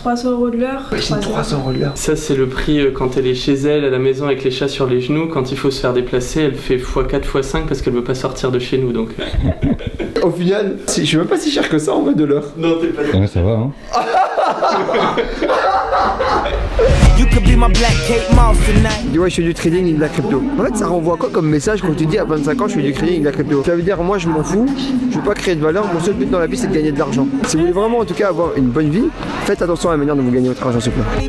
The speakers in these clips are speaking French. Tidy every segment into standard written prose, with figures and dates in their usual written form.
300 € de l'heure. Imagine 300 € de l'heure. Ça, c'est le prix quand elle est chez elle, à la maison, avec les chats sur les genoux. Quand il faut se faire déplacer, elle fait x4, x5 parce qu'elle veut pas sortir de chez nous. Donc. Au final, je suis même pas si cher que ça en vrai de l'heure. Non, t'es pas. Ouais, ça va, hein. Dis ouais, je fais du trading et de la crypto. En fait, ça renvoie quoi comme message quand tu dis à 25 ans je fais du trading et de la crypto? Ça veut dire moi je m'en fous, je veux pas créer de valeur, mon seul but dans la vie c'est de gagner de l'argent. Si vous voulez vraiment en tout cas avoir une bonne vie, faites attention à la manière dont vous gagnez votre argent s'il vous plaît.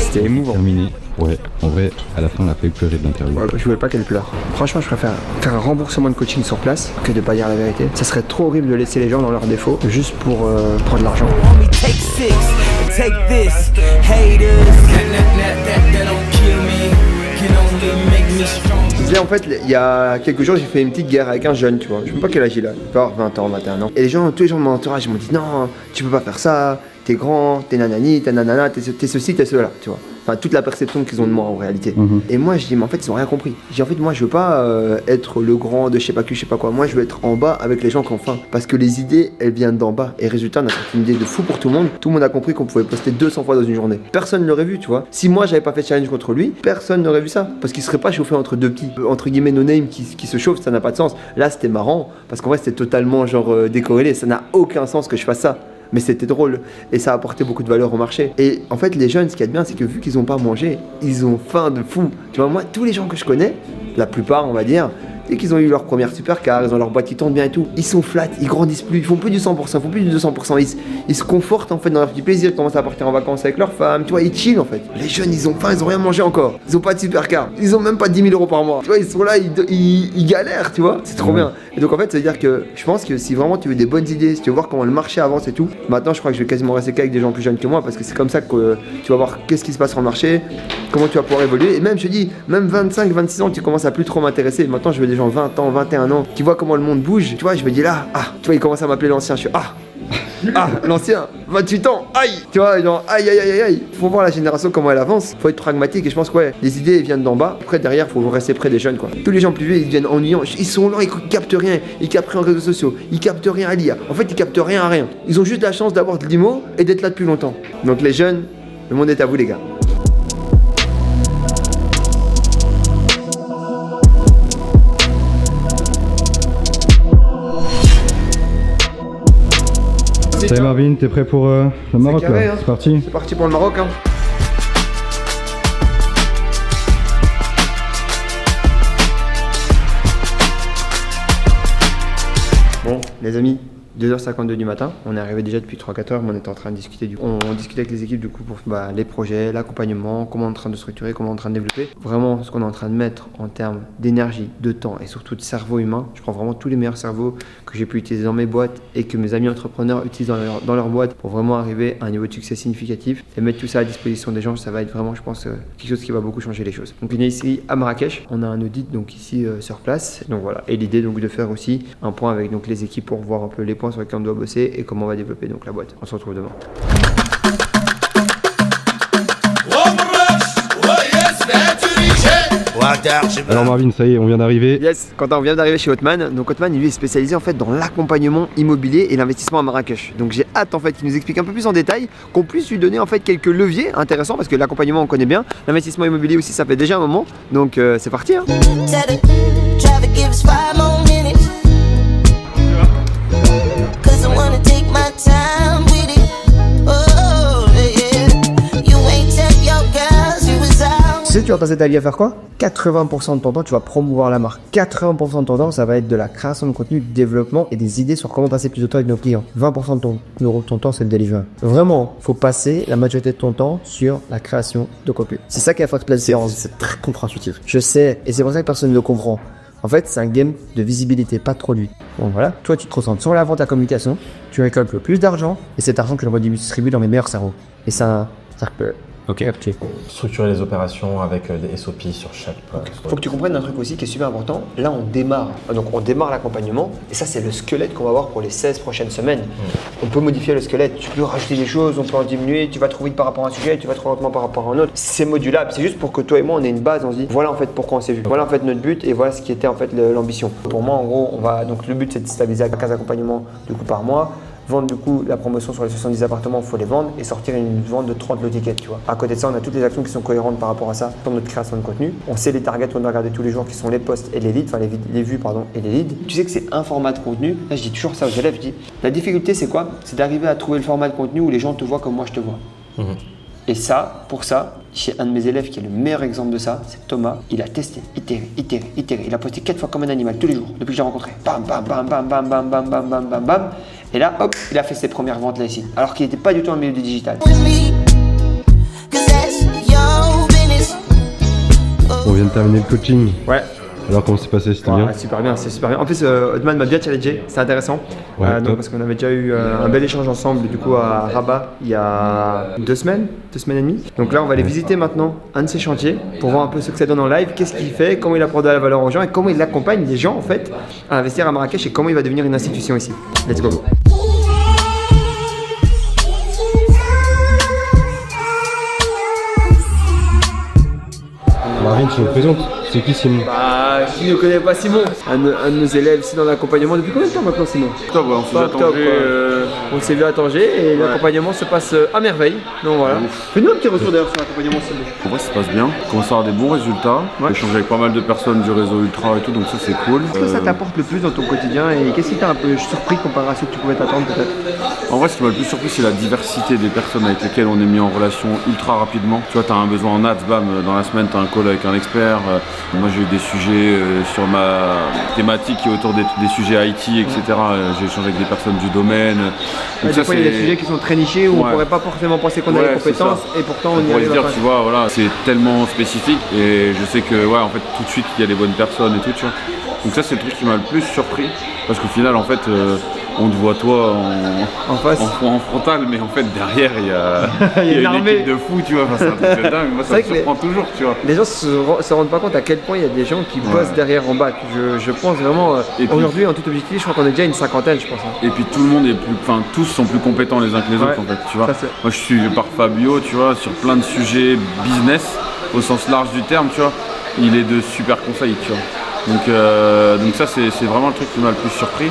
C'était émouvant. Terminé. Ouais, en vrai, à la fin, on a fait pleurer de l'interview. Ouais, je voulais pas qu'elle pleure. Franchement, je préfère faire un remboursement de coaching sur place que de pas dire la vérité. Ça serait trop horrible de laisser les gens dans leurs défauts juste pour prendre de l'argent. Je disais en fait, il y a quelques jours, j'ai fait une petite guerre avec un jeune, tu vois. Je sais même pas quel âge il a. Il peut avoir 20 ans, 21 ans. Et les gens, tous les gens de mon entourage, ils m'ont dit non, tu peux pas faire ça. T'es grand, t'es nanani, t'es nanana, t'es ceci, t'es cela, tu vois. Enfin, toute la perception qu'ils ont de moi en réalité. Et moi, je dis, mais en fait, ils ont rien compris. Je dis, en fait, moi, je veux pas être le grand de je sais pas qui, je sais pas quoi. Moi, je veux être en bas avec les gens qui ont faim. Parce que les idées, elles viennent d'en bas. Et résultat, on a sorti une idée de fou pour tout le monde. Tout le monde a compris qu'on pouvait poster 200 fois dans une journée. Personne ne l'aurait vu, tu vois. Si moi, j'avais pas fait challenge contre lui, personne n'aurait vu ça. Parce qu'il serait pas chauffé entre deux petits, entre guillemets, no-name qui se chauffent, ça n'a pas de sens. Là, c'était marrant. Parce qu'en vrai, c'était totalement genre décorrélé. Ça n'a aucun sens que je fasse ça. Mais c'était drôle et ça a apporté beaucoup de valeur au marché. Et en fait, les jeunes, ce qu'il y a de bien, c'est que vu qu'ils n'ont pas mangé, ils ont faim de fou. Tu vois, moi, tous les gens que je connais, la plupart, on va dire, dès qu'ils ont eu leur première supercar, ils ont leur boîte qui tourne bien et tout, ils sont flats, ils grandissent plus, ils font plus du 100%, ils font plus du 200%, ils se confortent en fait dans leur petit plaisir, ils commencent à partir en vacances avec leur femme, tu vois, ils chillent en fait. Les jeunes, ils ont faim, ils ont rien mangé encore, ils ont pas de supercar, ils ont même pas 10 000 € par mois, tu vois, ils sont là, ils galèrent, tu vois, c'est trop bien. Et donc en fait, ça veut dire que je pense que si vraiment tu veux des bonnes idées, si tu veux voir comment le marché avance et tout, maintenant je crois que je vais quasiment rester qu'avec des gens plus jeunes que moi parce que c'est comme ça que tu vas voir qu'est-ce qui se passe sur le marché, comment tu vas pouvoir évoluer. Et même, je te dis, même 25, 26 ans, tu commences à plus trop m'intéresser. Maintenant, je veux des gens 20 ans, 21 ans, qui voient comment le monde bouge. Tu vois, je me dis là, tu vois, ils commencent à m'appeler l'ancien. Je suis l'ancien, 28 ans, aïe. Tu vois, genre, aïe. Faut voir la génération comment elle avance. Faut être pragmatique et je pense que les idées viennent d'en bas. Après, derrière, faut rester près des jeunes, quoi. Tous les gens plus vieux, ils deviennent ennuyants. Ils sont lents, ils captent rien. Ils captent rien aux réseaux sociaux. Ils captent rien à l'IA. En fait, ils captent rien à rien. Ils ont juste la chance d'avoir de l'IMO et d'être là depuis longtemps. Donc, les jeunes, le monde est à vous, les gars. Salut Marvin, t'es prêt pour le Maroc carré, là? hein. C'est parti. C'est parti pour le Maroc, hein. Bon, les amis, 2h52 du matin, on est arrivé déjà depuis 3-4 heures, mais on était en train de discuter on discutait avec les équipes du coup pour les projets, l'accompagnement, comment on est en train de structurer, comment on est en train de développer. Vraiment ce qu'on est en train de mettre en termes d'énergie, de temps et surtout de cerveau humain. Je prends vraiment tous les meilleurs cerveaux que j'ai pu utiliser dans mes boîtes et que mes amis entrepreneurs utilisent dans leur boîte pour vraiment arriver à un niveau de succès significatif et mettre tout ça à disposition des gens. Ça va être vraiment, je pense, quelque chose qui va beaucoup changer les choses. Donc on est ici à Marrakech, on a un audit donc ici sur place. Donc voilà, et l'idée donc de faire aussi un point avec donc les équipes pour voir un peu les points sur lesquels on doit bosser et comment on va développer donc la boîte. On se retrouve demain. Alors Marvin, ça y est, on vient d'arriver. Yes, Quentin, on vient d'arriver chez Hotman. Donc Hotman, lui, est spécialisé en fait dans l'accompagnement immobilier et l'investissement à Marrakech. Donc j'ai hâte en fait qu'il nous explique un peu plus en détail, qu'on puisse lui donner en fait quelques leviers intéressants parce que l'accompagnement on connaît bien, l'investissement immobilier aussi ça fait déjà un moment. Donc c'est parti. Hein. Tu sais, tu vas passer ta vie à faire quoi? 80% de ton temps, tu vas promouvoir la marque. 80% de ton temps, ça va être de la création de contenu, du développement et des idées sur comment passer plus de temps avec nos clients. 20% de ton temps, c'est le delivery. Vraiment, faut passer la majorité de ton temps sur la création de contenu. C'est ça qui a fait la différence. C'est très contre-intuitif. Je sais, et c'est pour ça que personne ne le comprend. En fait, c'est un game de visibilité, pas de produit. Bon voilà, toi tu te concentres sur la vente à la communication, tu récoltes le plus d'argent et cet argent que je redistribue dans mes meilleurs cerveaux. Et c'est un cercle Ok. Structurer les opérations avec des SOP sur chaque poste. Faut que tu comprennes un truc aussi qui est super important. Là, on démarre. Donc, on démarre l'accompagnement. Et ça, c'est le squelette qu'on va avoir pour les 16 prochaines semaines. On peut modifier le squelette. Tu peux rajouter des choses, on peut en diminuer. Tu vas trop vite par rapport à un sujet, tu vas trop lentement par rapport à un autre. C'est modulable. C'est juste pour que toi et moi, on ait une base. On se dit, voilà en fait pourquoi on s'est vu. Voilà en fait notre but et voilà ce qui était en fait l'ambition. Pour moi, en gros, donc le but, c'est de stabiliser à 15 accompagnements du coup par mois. Vendre du coup la promotion sur les 70 appartements, il faut les vendre et sortir une vente de 30 lots tickets, tu vois. À côté de ça, on a toutes les actions qui sont cohérentes par rapport à ça dans notre création de contenu. On sait les targets qu'on doit regarder tous les jours qui sont les posts et les leads, enfin les vues pardon et les leads. Tu sais que c'est un format de contenu. Là, je dis toujours ça aux élèves, je dis la difficulté c'est quoi? C'est d'arriver à trouver le format de contenu où les gens te voient comme moi je te vois. Et ça, pour ça, chez un de mes élèves qui est le meilleur exemple de ça, c'est Thomas. Il a testé, itéré. Il a posté 4 fois comme un animal tous les jours depuis que j'ai rencontré. Bam, bam, bam, bam, bam, bam, bam, bam, bam, bam, bam. Et là, hop, il a fait ses premières ventes là ici. Alors qu'il n'était pas du tout dans le milieu du digital. On vient de terminer le coaching. Ouais. Alors comment c'est passé? C'était bien? Super bien, c'est super bien. En plus, Otman m'a bien challengé, c'est intéressant. Ouais, donc, parce qu'on avait déjà eu un bel échange ensemble du coup à Rabat il y a 2 semaines et demie. Donc là, on va aller visiter maintenant un de ses chantiers pour voir un peu ce que ça donne en live, qu'est-ce qu'il fait, comment il apporte de la valeur aux gens et comment il accompagne les gens en fait à investir à Marrakech et comment il va devenir une institution ici. Let's go. Marine, tu nous présentes? C'est qui Simon? Bah, qui ne connaît pas Simon? Un de nos élèves ici dans l'accompagnement. Depuis combien de temps maintenant, Simon? Octobre, on s'est vu à Tanger. On s'est vu à Tanger et l'accompagnement se passe à merveille. Donc voilà. Fais-nous un petit retour d'ailleurs sur l'accompagnement, Simon. En vrai, ça se passe bien. On commence à avoir des bons résultats. J'ai échangé avec pas mal de personnes du réseau Ultra et tout, donc ça c'est cool. Qu'est-ce que ça t'apporte le plus dans ton quotidien et qu'est-ce qui t'a un peu surpris comparé à ce que tu pouvais t'attendre peut-être? En vrai, ce qui m'a le plus surpris, c'est la diversité des personnes avec lesquelles on est mis en relation ultra rapidement. Tu vois, t'as un besoin en ads, bam, dans la semaine, t'as un call avec un expert. Moi, j'ai eu des sujets sur ma thématique qui est autour des sujets IT, etc. J'ai échangé avec des personnes du domaine. Donc des fois, il y a des sujets qui sont très nichés où on pourrait pas forcément penser qu'on a les compétences et pourtant on y pourrait arrive. se dire, tu vois, voilà, c'est tellement spécifique et je sais que, ouais, en fait, tout de suite, il y a les bonnes personnes et tout, tu vois. Donc ça, c'est le truc qui m'a le plus surpris parce qu'au final, en fait, on te voit toi en face, en frontal, mais en fait derrière il y a une équipe de fous, tu vois. Enfin, c'est un truc de dingue. Moi, ça me surprend toujours, tu vois. Les gens se rendent pas compte à quel point il y a des gens qui bossent derrière en bac. Je pense vraiment. Aujourd'hui, en toute objectivité, je crois qu'on est déjà une cinquantaine, je pense. Et puis tout le monde est plus, enfin tous sont plus compétents les uns que les autres, en fait, tu vois. Moi, je suis par Fabio, tu vois, sur plein de sujets business au sens large du terme, tu vois. Il est de super conseils, tu vois. Donc ça c'est vraiment le truc qui m'a le plus surpris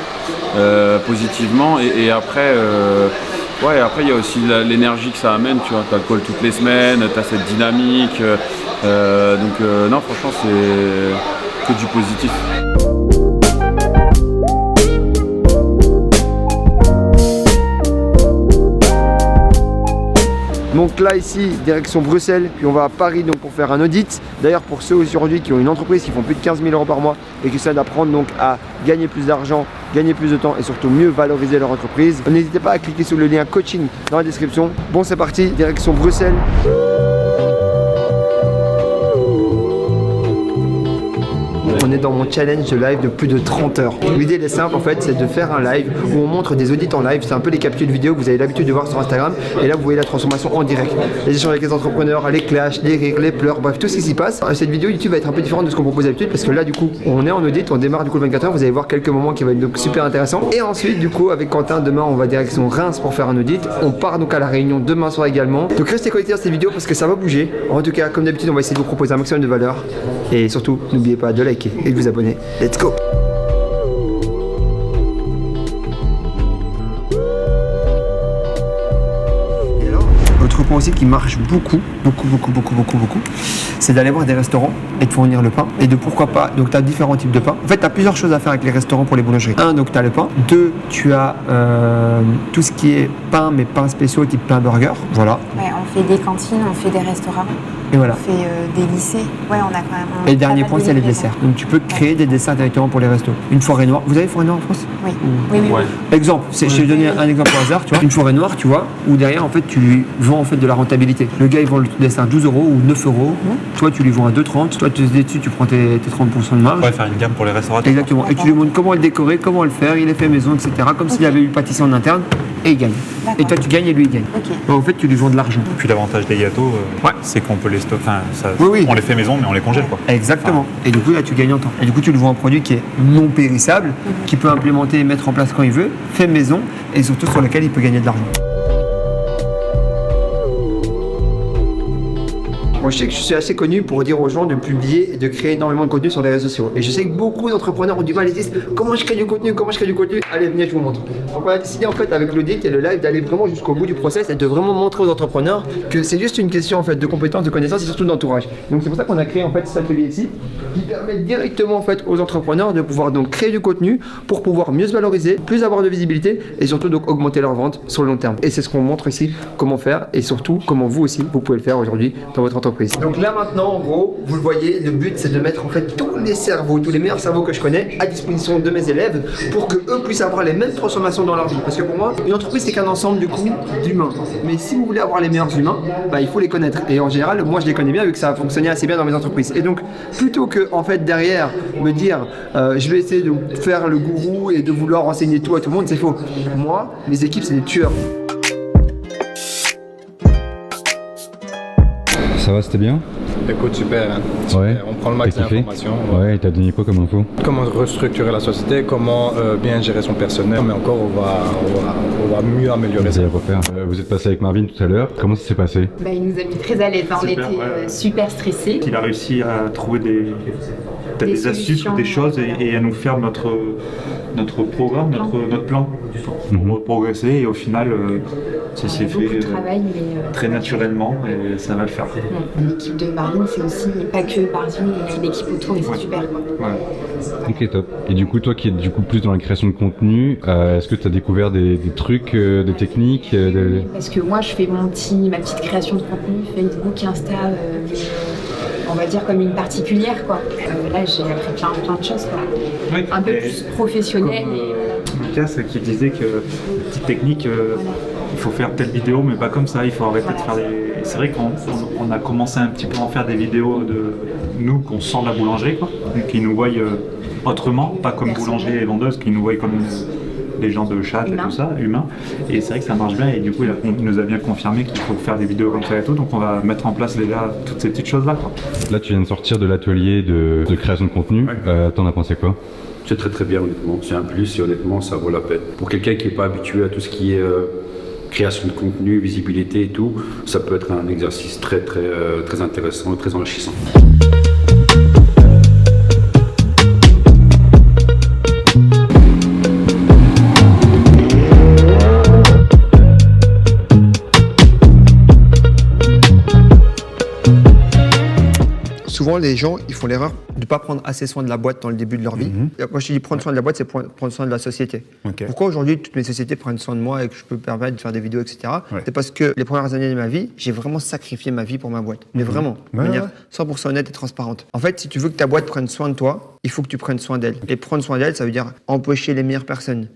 positivement et après après il y a aussi l'énergie que ça amène, tu vois, t'as le call toutes les semaines, t'as cette dynamique non franchement c'est que du positif. Donc là ici, direction Bruxelles, puis on va à Paris donc pour faire un audit. D'ailleurs pour ceux aujourd'hui qui ont une entreprise qui font plus de 15 000 € par mois et qui essaient d'apprendre donc à gagner plus d'argent, gagner plus de temps et surtout mieux valoriser leur entreprise, n'hésitez pas à cliquer sur le lien coaching dans la description. Bon c'est parti, direction Bruxelles. On est dans mon challenge de live de plus de 30 heures. L'idée elle est simple en fait, c'est de faire un live où on montre des audits en live. C'est un peu les captures vidéo que vous avez l'habitude de voir sur Instagram. Et là vous voyez la transformation en direct. Les échanges avec les entrepreneurs, les clashs, les rires, les pleurs, bref tout ce qui s'y passe. Cette vidéo YouTube va être un peu différente de ce qu'on propose d'habitude parce que là du coup on est en audit, on démarre du coup le 24 heures. Vous allez voir quelques moments qui vont être donc super intéressants. Et ensuite du coup avec Quentin demain on va direction Reims pour faire un audit. On part donc à la Réunion demain soir également. Donc restez connectés dans cette vidéo parce que ça va bouger. En tout cas comme d'habitude on va essayer de vous proposer un maximum de valeur. Et surtout n'oubliez pas de liker et de vous abonner. Let's go! Autre point aussi qui marche beaucoup, c'est d'aller voir des restaurants et de fournir le pain. Et de pourquoi pas, donc tu as différents types de pain. En fait, tu as plusieurs choses à faire avec les restaurants pour les boulangeries. 1, donc tu as le pain. 2, tu as tout ce qui est pain, mais pain spéciaux type pain burger. Voilà. Ouais, on fait des cantines, on fait des restaurants. Et voilà. On fait des lycées. Ouais, on a quand même. Et le dernier point, c'est les desserts. Donc tu peux créer des desserts directement pour les restos. Une forêt noire. Vous avez forêt noire en France? Oui. Oui. Exemple, je vais donner un exemple au hasard, tu vois. Une forêt noire, tu vois, où derrière, en fait, tu lui vends en fait de la rentabilité. Le gars, il vend le dessin à 12 € ou 9 €. Toi, tu lui vends à 2,30. Toi, tu te dis dessus, tu prends tes 30% de marge. Ouais, faire une gamme pour les restaurateurs. Exactement. Et tu lui montres comment le décorer, comment le faire, il est fait maison, etc. Comme s'il avait eu le pâtissier en interne et il gagne. Et toi, tu gagnes et lui, il gagne. Donc, en fait, tu lui vends de l'argent. Puis l'avantage des gâteaux, c'est qu'on peut les stocker. Enfin, on les fait maison, mais on les congèle, quoi. Exactement. Et du coup, là, tu gagnes en temps. Et du coup, tu lui vends un produit qui est non périssable, qui peut implémenter et mettre en place quand il veut, fait maison, et surtout sur lequel il peut gagner de l'argent. Moi, je sais que je suis assez connu pour dire aux gens de publier et de créer énormément de contenu sur les réseaux sociaux. Et je sais que beaucoup d'entrepreneurs ont du mal, ils disent comment je crée du contenu, Allez, venez, je vous montre. Donc, on a décidé en fait avec l'audit et le live d'aller vraiment jusqu'au bout du process et de vraiment montrer aux entrepreneurs que c'est juste une question en fait de compétences, de connaissances et surtout d'entourage. Donc c'est pour ça qu'on a créé en fait cet atelier ici qui permet directement en fait aux entrepreneurs de pouvoir donc créer du contenu pour pouvoir mieux se valoriser, plus avoir de visibilité et surtout donc augmenter leurs ventes sur le long terme. Et c'est ce qu'on montre ici, comment faire et surtout comment vous aussi vous pouvez le faire aujourd'hui dans votre entreprise. Donc là maintenant en gros, vous le voyez, le but c'est de mettre en fait tous les cerveaux, tous les meilleurs cerveaux que je connais à disposition de mes élèves pour que eux puissent avoir les mêmes transformations dans leur vie. Parce que pour moi, une entreprise c'est qu'un ensemble du coup d'humains. Mais si vous voulez avoir les meilleurs humains, il faut les connaître. Et en général, moi je les connais bien vu que ça a fonctionné assez bien dans mes entreprises. Et donc plutôt que en fait derrière me dire je vais essayer de faire le gourou et de vouloir enseigner tout à tout le monde, c'est faux. Moi, mes équipes c'est des tueurs. Ça va, c'était bien? Écoute, super. Ouais. On prend le max d'informations. Ouais, il t'a donné quoi comme info? Comment restructurer la société, comment bien gérer son personnel, mais encore on va mieux améliorer ça. Vous êtes passé avec Marvin tout à l'heure, comment ça s'est passé? Il nous a mis très à l'aise, on était super stressés. Il a réussi à trouver des astuces ou des choses et à nous faire notre programme, notre plan pour progresser et au final ça s'est fait très naturellement et ça va le faire. L'équipe de Marvin c'est aussi pas que Marvin, il y a une équipe autour et c'est super quoi. Ouais. Ok, top. Et du coup toi qui es du coup plus dans la création de contenu, est-ce que tu as découvert des trucs, des techniques Parce que moi je fais ma petite création de contenu, Facebook, Insta, on va dire comme une particulière quoi. Là j'ai appris plein de choses quoi. Oui, un peu plus professionnel. Lucas qui disait que petite technique, il faut faire telle vidéo mais pas comme ça, il faut arrêter de faire des... C'est vrai qu'on a commencé un petit peu à en faire des vidéos de nous qu'on sent de la boulangerie quoi, qui nous voient autrement, pas comme boulanger et vendeuse, qui nous voient comme des gens de chat et tout ça, humains. Et c'est vrai que ça marche bien et du coup il nous a bien confirmé qu'il faut faire des vidéos comme ça et tout, donc on va mettre en place déjà toutes ces petites choses là quoi. Là tu viens de sortir de l'atelier de création de contenu, t'en as pensé quoi? C'est très très bien honnêtement, c'est un plus et honnêtement ça vaut la peine. Pour quelqu'un qui n'est pas habitué à tout ce qui est création de contenu, visibilité et tout, ça peut être un exercice très intéressant et très enrichissant. Souvent, les gens, ils font l'erreur de ne pas prendre assez soin de la boîte dans le début de leur vie. Quand je dis prendre soin de la boîte, c'est prendre soin de la société. Pourquoi aujourd'hui, toutes mes sociétés prennent soin de moi et que je peux me permettre de faire des vidéos, etc. C'est parce que les premières années de ma vie, j'ai vraiment sacrifié ma vie pour ma boîte. Mais vraiment, de manière 100% honnête et transparente. En fait, si tu veux que ta boîte prenne soin de toi, il faut que tu prennes soin d'elle. Et prendre soin d'elle, ça veut dire empocher les meilleures personnes.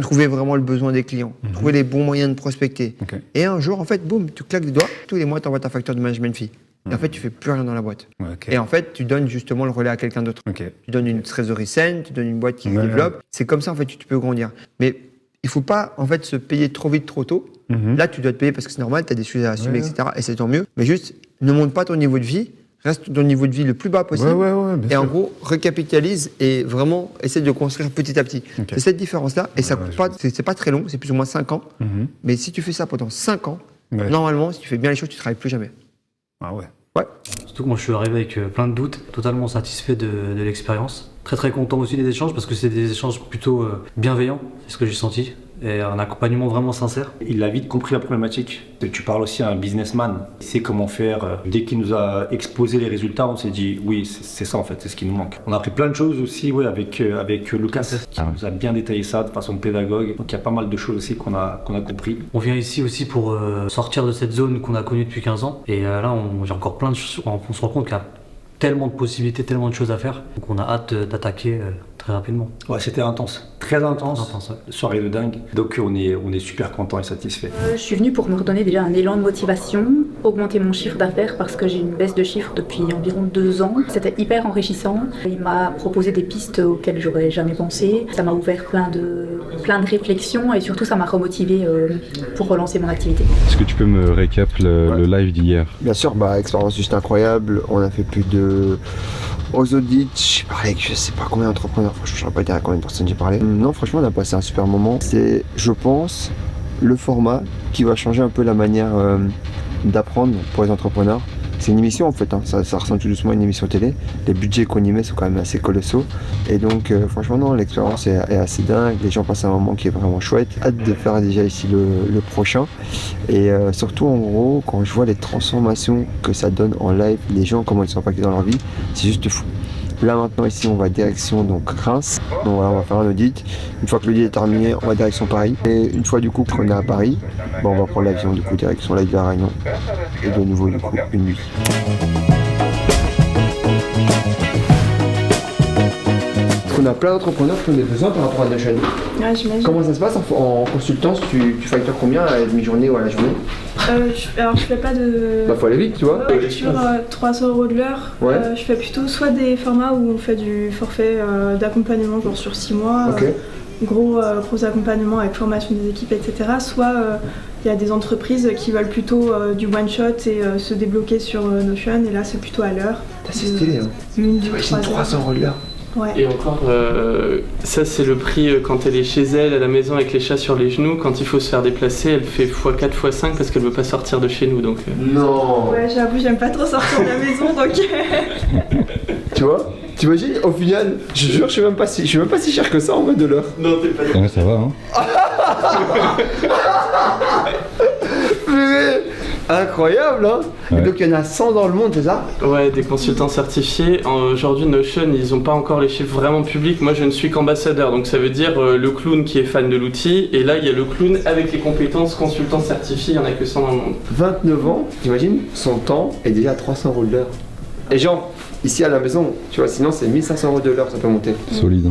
Trouver vraiment le besoin des clients. Trouver les bons moyens de prospecter. Et un jour, en fait, boum, tu claques des doigts. Tous les mois, tu envoies ta facture de management fee. Et en fait, tu fais plus rien dans la boîte. Et en fait, tu donnes justement le relais à quelqu'un d'autre. Tu donnes une trésorerie saine, tu donnes une boîte qui se développe. C'est comme ça, en fait, tu peux grandir. Mais il faut pas, en fait, se payer trop vite, trop tôt. Là, tu dois te payer parce que c'est normal, tu as des sujets à assumer, etc. Et c'est tant mieux. Mais juste, ne monte pas ton niveau de vie. Reste dans le niveau de vie le plus bas possible. Et en gros, recapitalise et vraiment essaie de construire petit à petit. C'est cette différence-là. Et ça coûte pas, c'est pas très long, c'est plus ou moins 5 ans. Mais si tu fais ça pendant 5 ans, normalement, si tu fais bien les choses, tu travailles plus jamais. Ah ouais. Surtout que moi je suis arrivé avec plein de doutes, totalement satisfait de l'expérience. Très content aussi des échanges parce que c'est des échanges plutôt bienveillants, c'est ce que j'ai senti. Et un accompagnement vraiment sincère. Il a vite compris la problématique. Tu parles aussi à un businessman. Il sait comment faire. Dès qu'il nous a exposé les résultats, on s'est dit oui, c'est ça en fait, c'est ce qui nous manque. On a appris plein de choses aussi avec Lucas qui nous a bien détaillé ça de façon pédagogue. Donc il y a pas mal de choses aussi qu'on a compris. On vient ici aussi pour sortir de cette zone qu'on a connue depuis 15 ans. Et là, il y a encore plein de choses. On se rend compte qu'il y a tellement de possibilités, tellement de choses à faire. Donc on a hâte d'attaquer très rapidement. Ouais, c'était intense, très intense, ouais. Soirée de dingue. Donc on est super content et satisfait. Je suis venue pour me redonner déjà un élan de motivation, augmenter mon chiffre d'affaires parce que j'ai une baisse de chiffre depuis environ 2 ans. C'était hyper enrichissant. Il m'a proposé des pistes auxquelles j'aurais jamais pensé. Ça m'a ouvert plein de réflexions et surtout ça m'a remotivée pour relancer mon activité. Est-ce que tu peux me récap le live d'hier? Bien sûr, expérience juste incroyable. On a fait plus de... Aux audits, j'ai parlé avec je sais pas combien d'entrepreneurs, franchement je ne saurais pas dire à combien de personnes j'ai parlé. Non, franchement on a passé un super moment. C'est, je pense, le format qui va changer un peu la manière d'apprendre pour les entrepreneurs. C'est une émission en fait, hein. Ça ressemble tout doucement à une émission télé. Les budgets qu'on y met sont quand même assez colossaux. Et donc franchement non, l'expérience est assez dingue. Les gens passent un moment qui est vraiment chouette. Hâte de faire déjà ici le prochain. Et surtout en gros, quand je vois les transformations que ça donne en live, les gens comment ils sont impactés dans leur vie, c'est juste fou. Là maintenant ici on va direction donc Reims, donc voilà, on va faire un audit. Une fois que l'audit est terminé, on va direction Paris. Et une fois du coup qu'on est à Paris, on va prendre l'avion du coup direction la ville de la Réunion. Et de nouveau du coup une nuit. On a plein d'entrepreneurs qui ont des besoins par rapport à Notion. Ouais, j'imagine. Comment ça se passe en consultance? Tu factures combien à la demi-journée ou à la journée? Alors je fais pas de... faut aller vite tu vois. Je facture 300 € de l'heure. Ouais. Je fais plutôt soit des formats où on fait du forfait d'accompagnement genre sur 6 mois. Okay. Gros accompagnements avec formation des équipes, etc. Soit il y a des entreprises qui veulent plutôt du one-shot et se débloquer sur Notion et là c'est plutôt à l'heure. C'est stylé hein. T'imagines 300 € de l'heure. Ouais. Et encore, ça c'est le prix quand elle est chez elle, à la maison avec les chats sur les genoux. Quand il faut se faire déplacer, elle fait x4, x5 parce qu'elle veut pas sortir de chez nous. Donc, Non. Ouais, j'avoue, j'aime pas trop sortir de la maison donc. Tu vois? T'imagines, au final, je jure, je suis même pas si cher que ça en mode de l'heure. Non, t'es pas. Ouais, ça va, hein. Incroyable, hein. Ouais. Et donc il y en a 100 dans le monde, c'est ça? Ouais, des consultants certifiés. Aujourd'hui, Notion, ils ont pas encore les chiffres vraiment publics. Moi, je ne suis qu'ambassadeur, donc ça veut dire le clown qui est fan de l'outil. Et là, il y a le clown avec les compétences consultant certifié. Il y en a que 100 dans le monde. 29 ans, t'imagines, son temps est déjà à 300 € de l'heure. Et genre, ici à la maison, tu vois, sinon c'est 1500 € de l'heure, ça peut monter. Solide.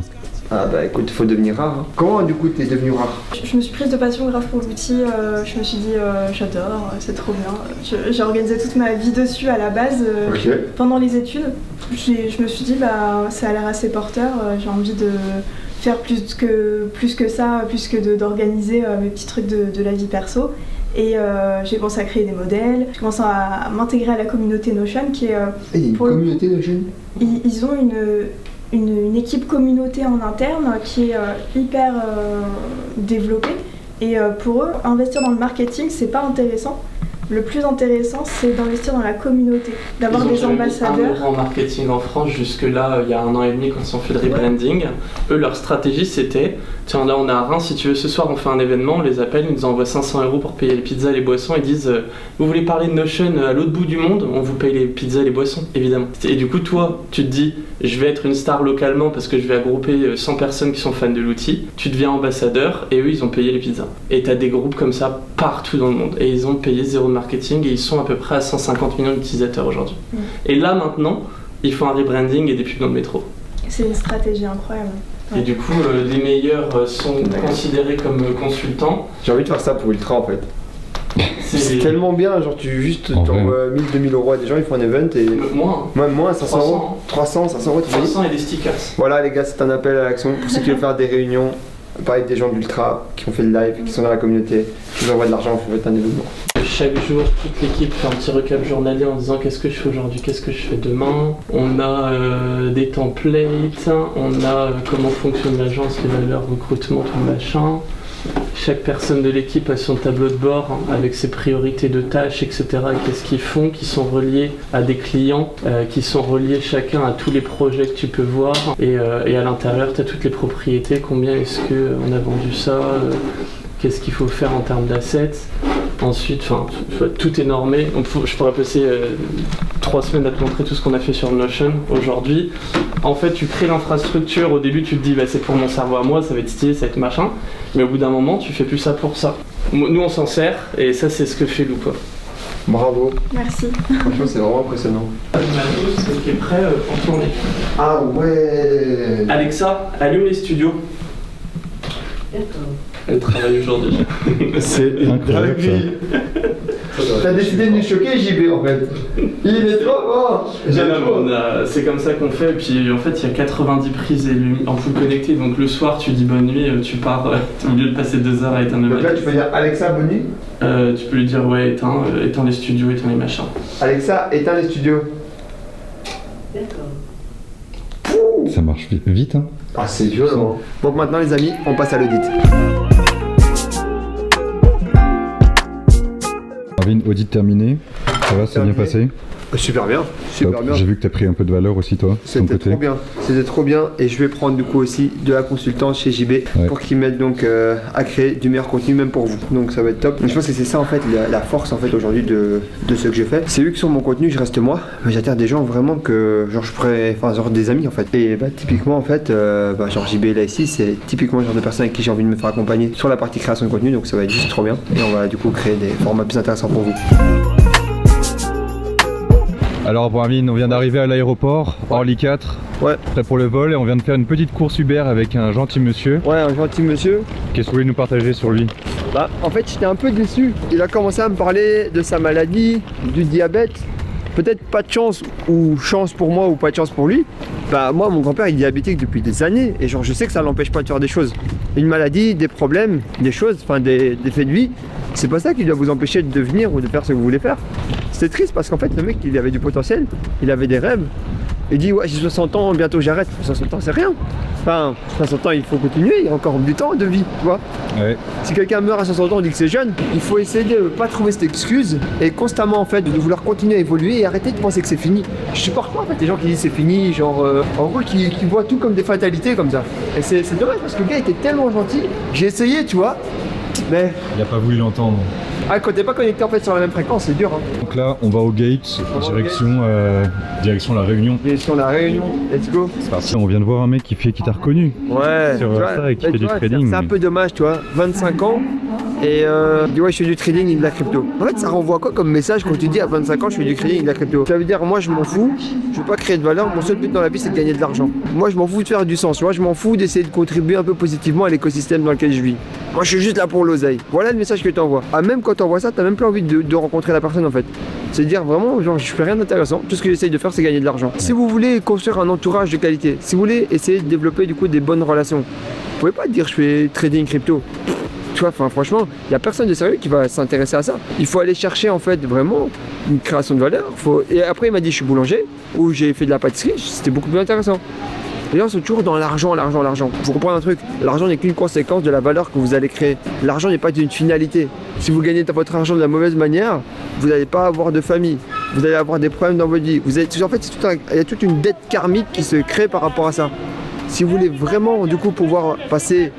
Ah bah écoute, faut devenir rare. Hein. Comment du coup t'es devenu rare? Je me suis prise de passion grave pour l'outil, je me suis dit j'adore, c'est trop bien. J'ai organisé toute ma vie dessus à la base. Okay. Pendant les études, je me suis dit ça a l'air assez porteur, j'ai envie de faire plus que ça, plus que d'organiser mes petits trucs de la vie perso. Et j'ai commencé à créer des modèles, j'ai commencé à m'intégrer à la communauté Notion qui est... Et il y a une communauté Notion? Ils ont une équipe communauté en interne qui est hyper développée. Et pour eux, investir dans le marketing, c'est pas intéressant. Le plus intéressant, c'est d'investir dans la communauté, d'avoir des ambassadeurs. Ils ont en marketing en France jusque-là, il y a 1 an et demi quand ils ont fait le rebranding. Eux, leur stratégie, c'était, tiens là on est à Reims, si tu veux ce soir on fait un événement, on les appelle, ils nous envoient 500 € pour payer les pizzas et les boissons, ils disent vous voulez parler de Notion à l'autre bout du monde, on vous paye les pizzas et les boissons, évidemment. Et du coup toi, tu te dis, je vais être une star localement parce que je vais regrouper 100 personnes qui sont fans de l'outil, tu deviens ambassadeur et eux ils ont payé les pizzas. Et t'as des groupes comme ça partout dans le monde et ils ont payé 0 de marketing et ils sont à peu près à 150 millions d'utilisateurs aujourd'hui. Et là maintenant, ils font un rebranding et des pubs dans le métro. C'est une stratégie incroyable. Et du coup, les meilleurs sont considérés comme consultants. J'ai envie de faire ça pour Ultra en fait. C'est tellement bien, genre tu juste t'envoies 1000-2000 € à des gens, ils font un event et... Moins. Même moins, 500 €. 300, 500 €, tu 300 et des stickers. Voilà les gars, c'est un appel à l'action pour ceux qui veulent faire des réunions. Pareil, des gens d'Ultra qui ont fait le live, qui sont dans la communauté, qui nous envoient de l'argent pour faire un événement. Chaque jour, toute l'équipe fait un petit recap journalier en disant qu'est-ce que je fais aujourd'hui, qu'est-ce que je fais demain. On a des templates, on a comment fonctionne l'agence, les valeurs, recrutement, tout le machin. Chaque personne de l'équipe a son tableau de bord avec ses priorités de tâches, etc. Et qu'est-ce qu'ils font, qui sont reliés à des clients, qui sont reliés chacun à tous les projets que tu peux voir. Et à l'intérieur, tu as toutes les propriétés, combien est-ce qu'on a vendu ça, qu'est-ce qu'il faut faire en termes d'assets. Ensuite, tout est normé. Je pourrais passer 3 semaines à te montrer tout ce qu'on a fait sur Notion aujourd'hui. En fait, tu crées l'infrastructure. Au début, tu te dis c'est pour mon cerveau à moi, ça va être stylé, ça va être machin. Mais au bout d'un moment, tu fais plus ça pour ça. Nous, on s'en sert et ça, c'est ce que fait Lou, quoi. Bravo. Merci. Franchement, c'est vraiment impressionnant. Matos qui est prêt pour tourner. Ah ouais. Alexa, allume les studios. Elle travaille aujourd'hui. C'est incroyable ça. T'as décidé de nous choquer, JB, en fait. Il est trop fort. C'est comme ça qu'on fait. Et puis en fait, il y a 90 prises en full connecté. Donc le soir, tu dis bonne nuit, tu pars au lieu de passer 2 heures à éteindre le Donc là, tu peux dire Alexa, bonne nuit. Tu peux lui dire ouais, éteins les studios, éteins les machins. Alexa, éteins les studios. D'accord. Ça marche vite, hein. Ah, c'est violent. Donc maintenant, les amis, on passe à l'audit. Marvin, audit terminé. Ça va, c'est bien passé? Super bien, super bien. J'ai vu que tu as pris un peu de valeur aussi, toi. C'était trop bien, c'était trop bien. Et je vais prendre du coup aussi de la consultance chez JB pour qu'ils m'aident donc à créer du meilleur contenu même pour vous. Donc ça va être top. Donc, je pense que c'est ça en fait la force en fait aujourd'hui de ce que je fais. C'est vu que sur mon contenu je reste moi, mais j'attire des gens vraiment que genre je pourrais, enfin genre des amis en fait. Et bah typiquement en fait, genre JB là ici c'est typiquement le genre de personne avec qui j'ai envie de me faire accompagner sur la partie création de contenu. Donc ça va être juste trop bien. Et on va du coup créer des formats plus intéressants pour vous. Alors Marvin, on vient d'arriver à l'aéroport, Orly 4, prêt pour le vol, et on vient de faire une petite course Uber avec un gentil monsieur. Ouais, un gentil monsieur. Qu'est-ce que vous voulez nous partager sur lui? Bah en fait j'étais un peu déçu. Il a commencé à me parler de sa maladie, du diabète. Peut-être pas de chance, ou chance pour moi, ou pas de chance pour lui. Bah moi mon grand-père il est diabétique depuis des années, et genre je sais que ça l'empêche pas de faire des choses. Une maladie, des problèmes, des choses, enfin des faits de vie, c'est pas ça qui doit vous empêcher de devenir ou de faire ce que vous voulez faire. C'était triste parce qu'en fait le mec il avait du potentiel, il avait des rêves. Il dit ouais j'ai 60 ans, bientôt j'arrête. 60 ans c'est rien. Enfin 60 ans il faut continuer, il y a encore du temps de vie, tu vois. Ouais. Si quelqu'un meurt à 60 ans on dit que c'est jeune, il faut essayer de ne pas trouver cette excuse et constamment en fait de vouloir continuer à évoluer et arrêter de penser que c'est fini. Je supporte pas en fait les gens qui disent c'est fini, genre en gros qui voient tout comme des fatalités comme ça. Et c'est dommage parce que le gars était tellement gentil, j'ai essayé tu vois, mais... Il a pas voulu l'entendre. Ah, quand t'es pas connecté en fait sur la même fréquence, c'est dur. Hein. Donc là, on va au gate, direction la Réunion. Direction la Réunion, let's go. C'est parti. On vient de voir un mec qui t'a reconnu. Ouais. Sur ça et qui fait du trading. C'est un peu dommage, tu vois. 25 ans et dit ouais, je fais du trading et de la crypto. En fait, ça renvoie quoi comme message quand tu dis à 25 ans, je fais du trading et de la crypto? Ça veut dire, moi, je m'en fous, je veux pas créer de valeur. Mon seul but dans la vie, c'est de gagner de l'argent. Moi, je m'en fous de faire du sens. Tu vois, je m'en fous d'essayer de contribuer un peu positivement à l'écosystème dans lequel je vis. Moi, je suis juste là pour l'oseille. Voilà le message que tu envoies. Ah, même quand tu envoies ça, t'as même plus envie de rencontrer la personne en fait. C'est dire vraiment, genre, je fais rien d'intéressant. Tout ce que j'essaye de faire, c'est gagner de l'argent. Si vous voulez construire un entourage de qualité, si vous voulez essayer de développer du coup des bonnes relations, vous pouvez pas dire je fais trading crypto. Tu vois, enfin, franchement, il n'y a personne de sérieux qui va s'intéresser à ça. Il faut aller chercher en fait vraiment une création de valeur. Et après, il m'a dit je suis boulanger ou j'ai fait de la pâtisserie. C'était beaucoup plus intéressant. Les gens sont toujours dans l'argent, l'argent, l'argent. Faut comprendre un truc, l'argent n'est qu'une conséquence de la valeur que vous allez créer. L'argent n'est pas une finalité. Si vous gagnez votre argent de la mauvaise manière, vous n'allez pas avoir de famille. Vous allez avoir des problèmes dans votre vie. En fait, il y a toute une dette karmique qui se crée par rapport à ça. Si vous voulez vraiment du coup pouvoir passer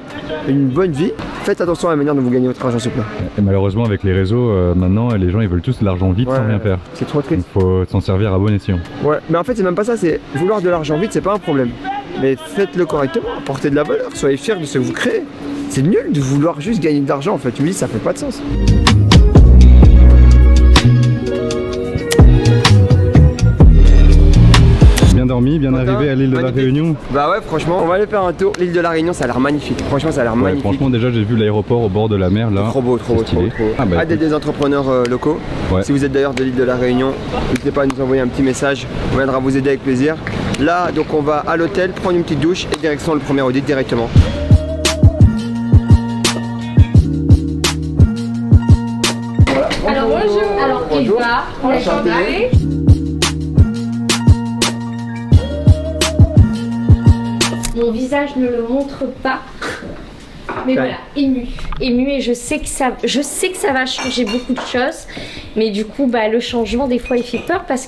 une bonne vie, faites attention à la manière dont vous gagnez votre argent, s'il vous plaît. Et malheureusement, avec les réseaux, maintenant, les gens ils veulent tous de l'argent vite sans rien faire. C'est trop triste. Il faut s'en servir à bon escient. Ouais, mais en fait, c'est même pas ça. C'est vouloir de l'argent vite, c'est pas un problème. Mais faites-le correctement, apportez de la valeur, soyez fiers de ce que vous créez. C'est nul de vouloir juste gagner de l'argent, en fait. Tu me dis, ça fait pas de sens. Bien dormi, bien arrivé à l'île de la Réunion. Bah ouais, franchement, on va aller faire un tour. L'île de la Réunion, ça a l'air magnifique. Franchement, ça a l'air magnifique. Franchement, déjà, j'ai vu l'aéroport au bord de la mer là. Trop beau, trop beau, trop beau. Ah bah, des entrepreneurs locaux. Ouais. Si vous êtes d'ailleurs de l'île de la Réunion, n'hésitez pas à nous envoyer un petit message. On viendra vous aider avec plaisir. Là, donc, on va à l'hôtel prendre une petite douche et direction le premier audit directement. Voilà. Alors bonjour. Alors Eva, enchantée. Mon visage ne le montre pas, mais voilà, ému et je sais que ça va changer beaucoup de choses, mais du coup, le changement des fois il fait peur parce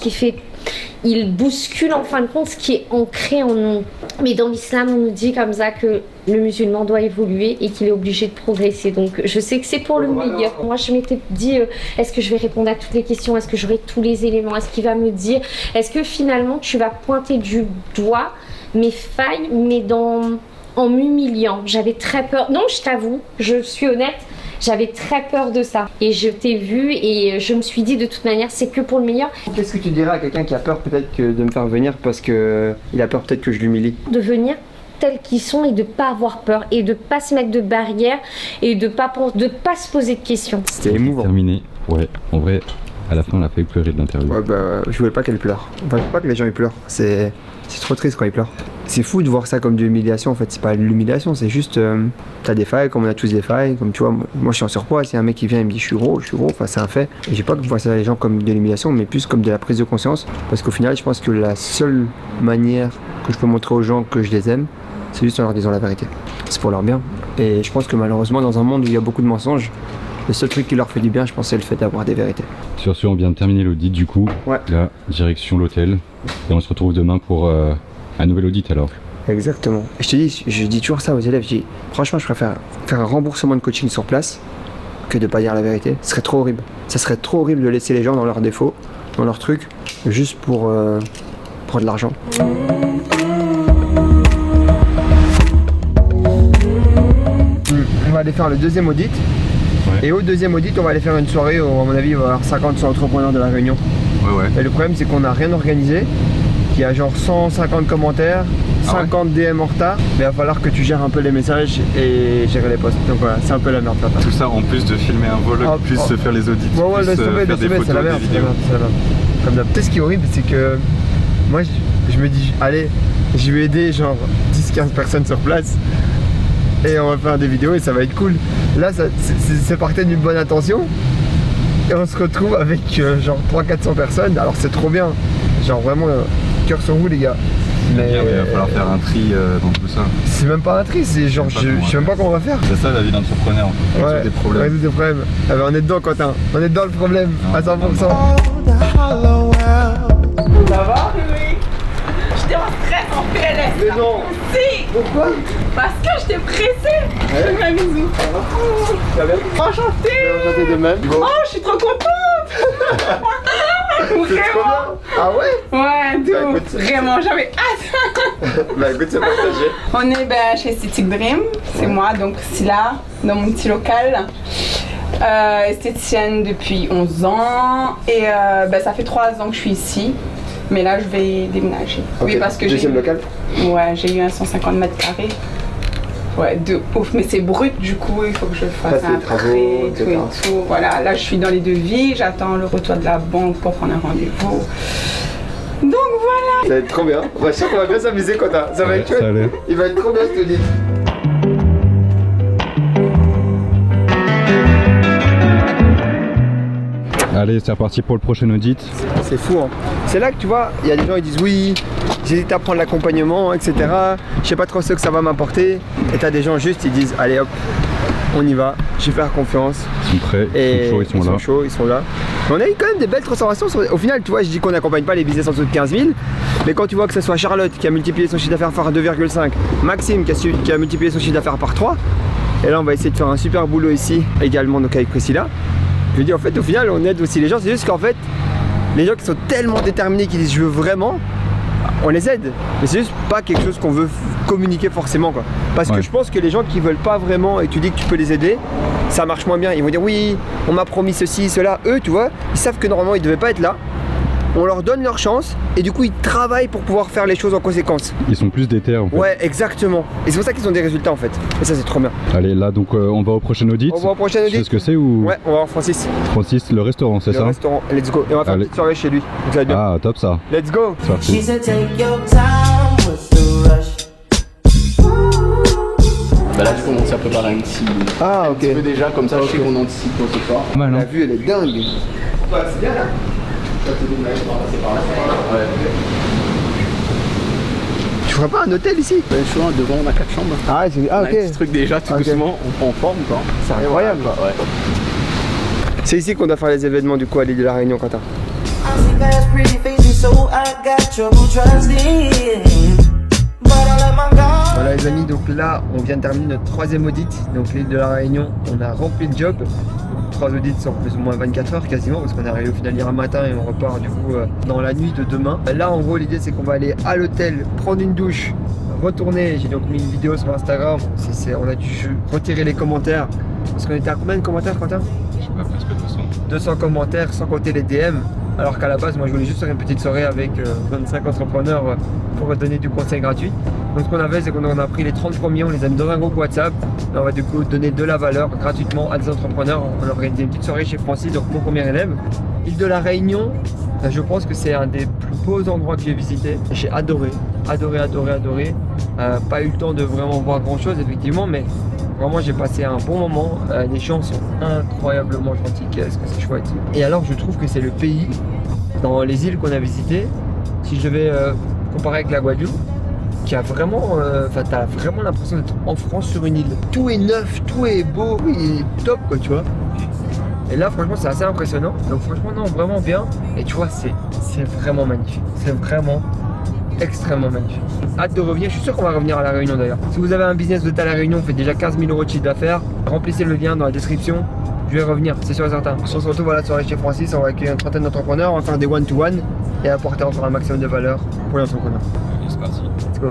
il bouscule en fin de compte ce qui est ancré en nous. Mais dans l'islam, on nous dit comme ça que le musulman doit évoluer et qu'il est obligé de progresser. Donc je sais que c'est pour le meilleur. Moi, je m'étais dit, est-ce que je vais répondre à toutes les questions? Est-ce que j'aurai tous les éléments? Est-ce qu'il va me dire? Est-ce que finalement, tu vas pointer du doigt mes failles, mais en m'humiliant? J'avais très peur. Non, je t'avoue, je suis honnête, J'avais très peur de ça. Et je t'ai vu et je me suis dit de toute manière, c'est que pour le meilleur. Qu'est-ce que tu dirais à quelqu'un qui a peur peut-être de me faire venir parce qu'il a peur peut-être que je l'humilie? De venir tels qu'ils sont et de pas avoir peur et de pas se mettre de barrières et de pas se poser de questions. C'était émouvant. Terminé. Ouais, en vrai, à la fin, on a fait pleurer de l'interview. Ouais, bah, je voulais pas qu'elle pleure. Enfin, je veux pas que les gens ils pleurent. C'est trop triste quand ils pleurent. C'est fou de voir ça comme de l'humiliation en fait. C'est pas de l'humiliation, c'est juste t'as des failles, comme on a tous des failles. Comme tu vois, moi je suis en surpoids. Si un mec qui vient et me dit je suis gros, enfin c'est un fait. Et j'ai pas que voir ça les gens comme de l'humiliation, mais plus comme de la prise de conscience. Parce qu'au final, je pense que la seule manière que je peux montrer aux gens que je les aime, c'est juste en leur disant la vérité. C'est pour leur bien. Et je pense que malheureusement, dans un monde où il y a beaucoup de mensonges, le seul truc qui leur fait du bien, je pense, c'est le fait d'avoir des vérités. Sur ce, on vient de terminer l'audit du coup. Ouais. Là, direction l'hôtel. Et on se retrouve demain pour un nouvel audit alors. Exactement. Et je dis toujours ça aux élèves. Je dis, franchement, je préfère faire un remboursement de coaching sur place que de pas dire la vérité. Ce serait trop horrible. Ça serait trop horrible de laisser les gens dans leurs défauts, dans leurs trucs, juste pour de l'argent. On va aller faire le deuxième audit. Ouais. Et au deuxième audit, on va aller faire une soirée où, à mon avis, il va y avoir 50 entrepreneurs de la Réunion. Ouais. Et le problème, c'est qu'on n'a rien organisé. Il y a genre 150 commentaires, 50 DM en retard. Mais il va falloir que tu gères un peu les messages et gérer les posts. Donc voilà, c'est un peu la merde. Papa. Tout ça en plus de filmer un vlog, plus faire les audits, plus faire des photos, c'est la merde, Comme d'hab. Peut-être ce qui est horrible, c'est que moi, je me dis, allez, je vais aider genre 10-15 personnes sur place. Et on va faire des vidéos et ça va être cool. Là, c'est parti d'une bonne intention. Et on se retrouve avec genre 300-400 personnes. Alors c'est trop bien. Genre vraiment, cœur sur vous les gars. Mais il va falloir faire un tri dans tout ça. C'est même pas un tri, c'est genre, je sais même pas comment on va faire. C'est ça la vie d'entrepreneur. Ouais, des problèmes. Résoudre des problèmes. Ah ben, on est dedans Quentin, on est dans le problème à 100%. Ça va Louis? J'étais en stress, en PLS. Mais non. Si. Pourquoi? Parce que j'étais pressée. Je te fais un bisou. Ça va? Enchantée. Enchantée de même. Oh, je suis trop contente. Vraiment. Ah ouais? Ouais, tout. Vraiment, j'avais hâte. Bah écoute, c'est partagé. On est chez City Dream. C'est moi, donc Scylla, dans mon petit local. Esthéticienne depuis 11 ans. Et ça fait 3 ans que je suis ici. Mais là, je vais déménager. Okay. Oui, parce que deuxième local? Ouais, j'ai eu un 150 mètres carrés. Ouais, de ouf. Mais c'est brut, du coup, il faut que je fasse un prêt, tout et tout. Voilà, là, je suis dans les devis. J'attends le retour de la banque pour prendre un rendez-vous. Donc voilà. Ça va être trop bien. Je suis sûr qu'on va bien s'amuser, Quentin. Ça va être chouette. Il va être trop bien, je te dis. Allez, c'est reparti pour le prochain audit. C'est fou, hein. C'est là que tu vois, il y a des gens qui disent oui, j'hésite à prendre l'accompagnement, etc. Je sais pas trop ce que ça va m'apporter. Et t'as des gens juste, ils disent allez hop, on y va, je vais faire confiance. Ils sont prêts, ils sont chauds, ils sont là. Mais on a eu quand même des belles transformations. Au final, tu vois, je dis qu'on n'accompagne pas les business en dessous de 15 000. Mais quand tu vois que ce soit Charlotte qui a multiplié son chiffre d'affaires par 2,5, Maxime qui a multiplié son chiffre d'affaires par 3. Et là, on va essayer de faire un super boulot ici, également donc avec Priscilla. Je veux dire, en fait, au final, on aide aussi les gens. C'est juste qu'en fait, les gens qui sont tellement déterminés, qui disent je veux vraiment, on les aide. Mais c'est juste pas quelque chose qu'on veut communiquer forcément, quoi. Parce que je pense que les gens qui veulent pas vraiment et tu dis que tu peux les aider, ça marche moins bien. Ils vont dire oui, on m'a promis ceci, cela. Eux, tu vois, ils savent que normalement ils devaient pas être là. On leur donne leur chance et du coup ils travaillent pour pouvoir faire les choses en conséquence. Ils sont plus déter en fait. Ouais, exactement. Et c'est pour ça qu'ils ont des résultats en fait. Et ça c'est trop bien. Allez, là donc on va au prochain audit. On va au prochain audit. Tu sais ce que c'est ou? Ouais, on va voir Francis. Francis, le restaurant, c'est ça? Le restaurant, let's go. Et on va faire une petite soirée chez lui. Donc ça va être bien. Ah, top ça. Let's go. C'est parti. Bah là, je commence à préparer un petit. Ah, ok. Un petit peu déjà, comme ça, je sais qu'on anticipe pour ce soir. Mal, la vue, elle est dingue. Ouais, c'est bien là. Ouais. Tu feras pas un hôtel ici? Devant on a 4 chambres. Ah, ok. On a un petit truc déjà, tout doucement, on prend en forme quoi. C'est incroyable. Ouais. C'est ici qu'on doit faire les événements du coup à l'île de la Réunion, Quentin. Voilà les amis, donc là on vient de terminer notre 3e audit. Donc l'île de la Réunion, on a rempli le job. 3 audits sur plus ou moins 24 heures quasiment, parce qu'on est arrivé au final hier matin et on repart du coup dans la nuit de demain. Là en gros l'idée c'est qu'on va aller à l'hôtel, prendre une douche, retourner. J'ai donc mis une vidéo sur Instagram, on a dû retirer les commentaires Parce qu'on était à combien de commentaires, Quentin? Je sais pas, presque 200. 200 commentaires sans compter les DM. Alors qu'à la base, moi je voulais juste faire une petite soirée avec 25 entrepreneurs pour donner du conseil gratuit. Donc ce qu'on a fait, c'est qu'on a pris les 30 premiers, on les a mis dans un groupe WhatsApp. Et on va du coup donner de la valeur gratuitement à des entrepreneurs. On a organisé une petite soirée chez Francis, donc mon premier élève. Île de la Réunion, je pense que c'est un des plus beaux endroits que j'ai visité. J'ai adoré. Pas eu le temps de vraiment voir grand chose effectivement, mais vraiment j'ai passé un bon moment. Les gens sont incroyablement gentils, qu'est-ce que c'est chouette. Et alors je trouve que c'est le pays, dans les îles qu'on a visitées, si je devais comparer avec la Guadeloupe, qui a vraiment, t'as vraiment l'impression d'être en France sur une île. Tout est neuf, tout est beau, il est top quoi, tu vois. Et là franchement c'est assez impressionnant, donc franchement non, vraiment bien. Et tu vois c'est vraiment magnifique, c'est vraiment extrêmement magnifique. Hâte de revenir, je suis sûr qu'on va revenir à La Réunion d'ailleurs. Si vous avez un business de à La Réunion, vous faites déjà 15 000 € de chiffre d'affaires, remplissez le lien dans la description, je vais revenir, c'est sûr et certain. On se retrouve à la soirée chez Francis, on va accueillir une trentaine d'entrepreneurs, on va faire des one-to-one et apporter encore un maximum de valeur pour les entrepreneurs. Allez, c'est parti. Let's go.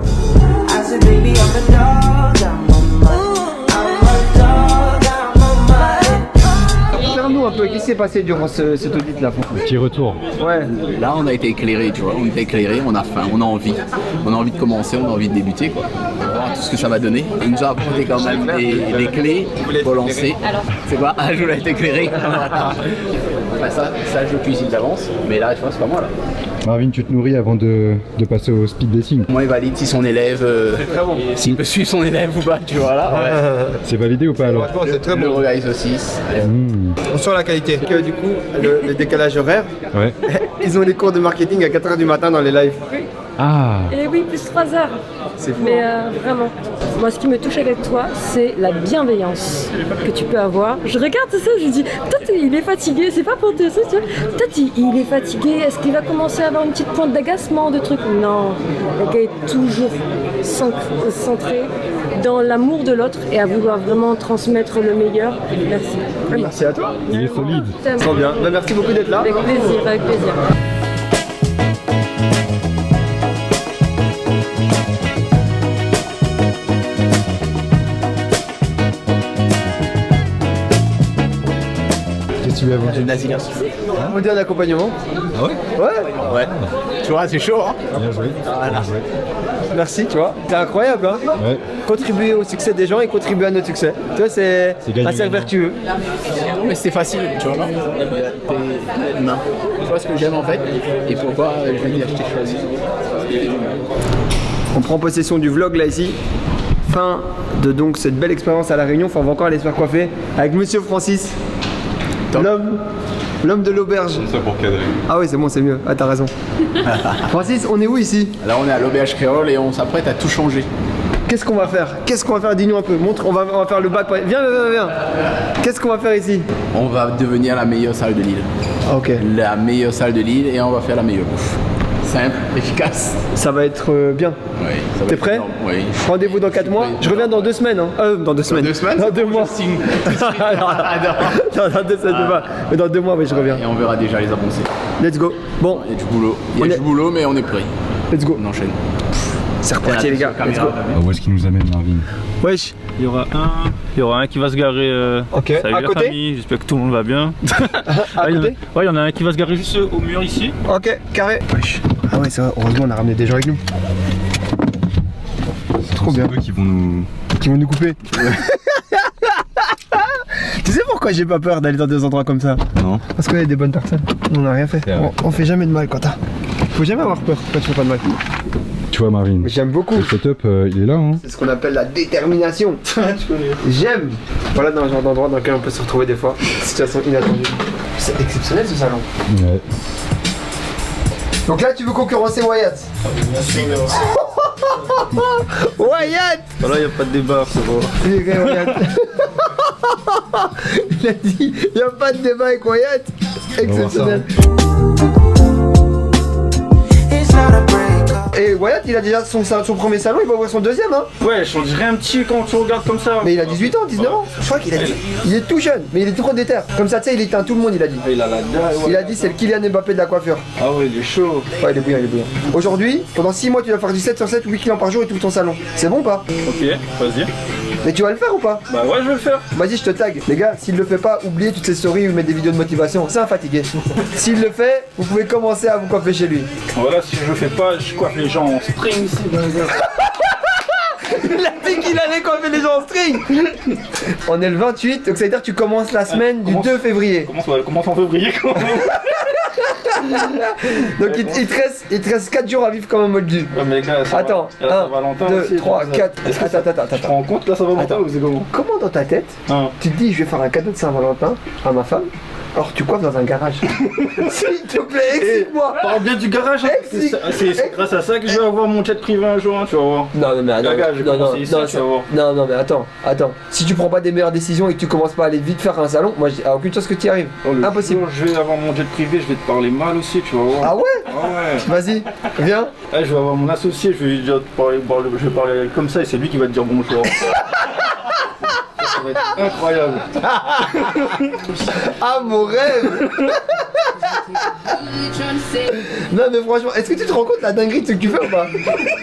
Parle-nous un peu, qu'est-ce qui s'est passé durant cet audit là? Petit retour. Ouais. Là on a été éclairé, tu vois, on était éclairé, on a faim, on a envie. On a envie de commencer, on a envie de débuter quoi. On va voir tout ce que ça va donner. Il nous a apporté quand même des clés pour lancer. C'est quoi? Un jour on a été éclairé. Enfin, ça je cuisine d'avance, mais là tu vois c'est pas moi là. Marvin, tu te nourris avant de passer au speed dating. Moi il valide si son élève, s'il me suit son élève ou pas, tu vois là. Ouais. C'est validé ou pas alors? C'est très bon. Le regard saucisse. On sent la qualité. Du coup, le décalage horaire, ouais. Ils ont les cours de marketing à 4h du matin dans les lives. Ah. Et oui, plus 3 heures. C'est fou. Mais vraiment, moi ce qui me touche avec toi, c'est la bienveillance que tu peux avoir. Je regarde ça, je dis, peut-être il est fatigué, c'est pas pour te ça, tu vois. Peut-être il est fatigué, est-ce qu'il va commencer à avoir une petite pointe d'agacement, de trucs? Non, le gars est toujours centré dans l'amour de l'autre et à vouloir vraiment transmettre le meilleur. Merci. Merci à toi. Il est solide. Trop bien. Bah, merci beaucoup d'être là. Avec plaisir, avec plaisir. Qu'est-ce que tu veux avant? On dit un accompagnement. Ah ouais? Ouais. Ouais. Tu vois, c'est chaud hein. Bien joué. Voilà. Merci, tu vois. C'est incroyable, hein. Ouais. Contribuer au succès des gens et contribuer à notre succet. Tu vois, c'est assez vertueux. Non, mais c'est facile, tu vois. T'es humain. Tu vois ce que j'aime en fait et pourquoi je vais dire je t'ai choisi. On prend possession du vlog là ici. Fin de donc cette belle expérience à La Réunion. Enfin, on va encore aller se faire coiffer avec Monsieur Francis, l'homme de l'auberge. Ça pour cadrer. Ah oui, c'est bon, c'est mieux. Ah, t'as raison. Francis, on est où ici? Là, on est à l'auberge créole et on s'apprête à tout changer. Qu'est-ce qu'on va faire? Dis-nous un peu. Montre, on va faire le bac. Viens. Qu'est-ce qu'on va faire ici? On va devenir la meilleure salle de l'île. Ok. La meilleure salle de l'île et on va faire la meilleure bouffe. Simple, efficace. Ça va être bien. Oui. T'es prêt? Oui. Rendez-vous dans 4 mois. Je reviens dans 2 semaines. Hein. Dans 2 semaines. Dans 2 semaines? Dans 2 mois. Je signe. Non, dans 2 semaines, pas. Mais dans 2 mois, oui, je reviens. Et on verra déjà les avancées. Let's go. Bon. Il y a du boulot. Il y a du boulot, mais on est prêt. Let's go. On enchaîne. C'est reparti les gars. Let's go. Où est-ce qu'il nous amène, Marvin? Wesh. Il y aura un qui va se garer. Ok. Salut à la côté. famille, j'espère que tout le monde va bien. À côté. Ouais, il y en a un qui va se garer juste au mur ici. Ok, carré. Wesh. Ah ouais, c'est vrai. Heureusement, on a ramené des gens avec nous. C'est trop bien. C'est eux qui vont nous couper. Tu sais pourquoi j'ai pas peur d'aller dans des endroits comme ça? Non. Parce qu'on est des bonnes personnes. On n'a rien fait. On fait jamais de mal, Quentin. Faut jamais avoir peur quand tu fais pas de mal. Tu vois, Marvin. J'aime beaucoup. Le setup, il est là. Hein. C'est ce qu'on appelle la détermination. J'aime. Voilà dans le genre d'endroit dans lequel on peut se retrouver des fois. Situation inattendue. C'est exceptionnel ce salon. Ouais. Donc là, tu veux concurrencer Wyatt? Wyatt! Voilà, il n'y a pas de débat, c'est bon. Il a dit, il n'y a pas de débat avec Wyatt. Exceptionnel. Et Wyatt, il a déjà son premier salon, il va ouvrir son deuxième, hein? Ouais, on dirait un petit quand tu regardes comme ça. Mais il a 18 ans, 19 ans. Je crois qu'il a dit. Il est tout jeune, mais il est trop déter. Comme ça, tu sais, il éteint tout le monde, il a dit. Il a la dalle, ouais. Il a dit, c'est le Kylian Mbappé de la coiffure. Ah ouais, il est chaud. Ouais, il est brillant. Aujourd'hui, pendant 6 mois, tu dois faire du 7 sur 7, 8 clients par jour et tout ton salon. C'est bon ou pas? Ok, vas-y. Mais tu vas le faire ou pas? Bah ouais, je vais le faire. Vas-y, je te tag. Les gars, s'il le fait pas, oubliez toutes ces stories où il met des vidéos de motivation. C'est un fatigué. S'il le fait, vous pouvez commencer à vous coiffer chez lui. Voilà, si je le fais pas, je coiffe les gens en string ici. Il a dit qu'il allait coiffer les gens en string. On est le 28, donc ça veut dire que tu commences la semaine du 2 février. Commence en février quand même. Donc il te reste 4 jours à vivre comme un moldu. Ouais, mais les gars, attends, 1, 2, 3, 4. Attends. Tu te rends compte là, Saint-Valentin ou c'est comment? Comment dans ta tête, tu te dis je vais faire un cadeau de Saint-Valentin à ma femme? Or tu coiffes dans un garage. S'il te plaît, explique-moi. Parle bien du garage. C'est grâce à ça que je vais avoir mon jet privé un jour, hein, tu vas voir. Non mais attends. Si tu prends pas des meilleures décisions et que tu commences pas à aller vite faire un salon, moi j'ai aucune chance que tu y arrives. Impossible. Je vais avoir mon jet privé, je vais te parler mal aussi, tu vas voir. Ah ouais? Vas-y, viens. Je vais avoir mon associé, je vais lui dire je vais parler comme ça et c'est lui qui va te dire bonjour. Ça va être incroyable. Ah mon rêve. Non mais franchement, est-ce que tu te rends compte la dinguerie de ce que tu fais ou pas?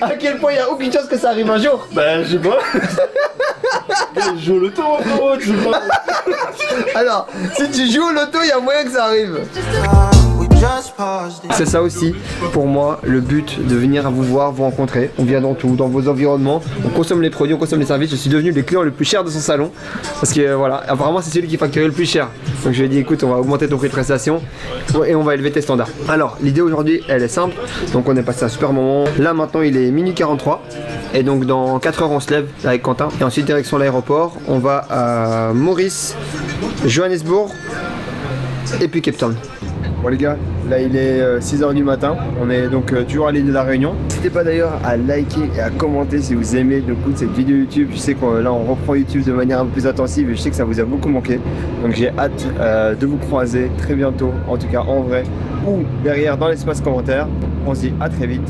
À quel point il n'y a aucune chance que ça arrive un jour? Bah je sais pas. Je joue au loto frérot, tu sais pas. Alors, si tu joues au loto, il y a moyen que ça arrive. C'est ça aussi, pour moi, le but de venir à vous voir, vous rencontrer. On vient dans tout, dans vos environnements, on consomme les produits, on consomme les services. Je suis devenu le client le plus cher de son salon. Parce que voilà, apparemment c'est celui qui facturait le plus cher. Donc je lui ai dit écoute, on va augmenter ton prix de prestation et on va élever tes standards. Alors, l'idée aujourd'hui, elle est simple. Donc on est passé un super moment. Là maintenant il est minuit 43. Et donc dans 4 heures on se lève avec Quentin. Et ensuite direction l'aéroport. On va à Maurice, Johannesburg et puis Cape Town. Bon les gars, là il est 6h du matin, on est donc toujours à l'île de la Réunion. N'hésitez pas d'ailleurs à liker et à commenter si vous aimez le coup de cette vidéo YouTube. Je sais que là on reprend YouTube de manière un peu plus intensive et je sais que ça vous a beaucoup manqué. Donc j'ai hâte de vous croiser très bientôt, en tout cas en vrai ou derrière dans l'espace commentaire. On se dit à très vite.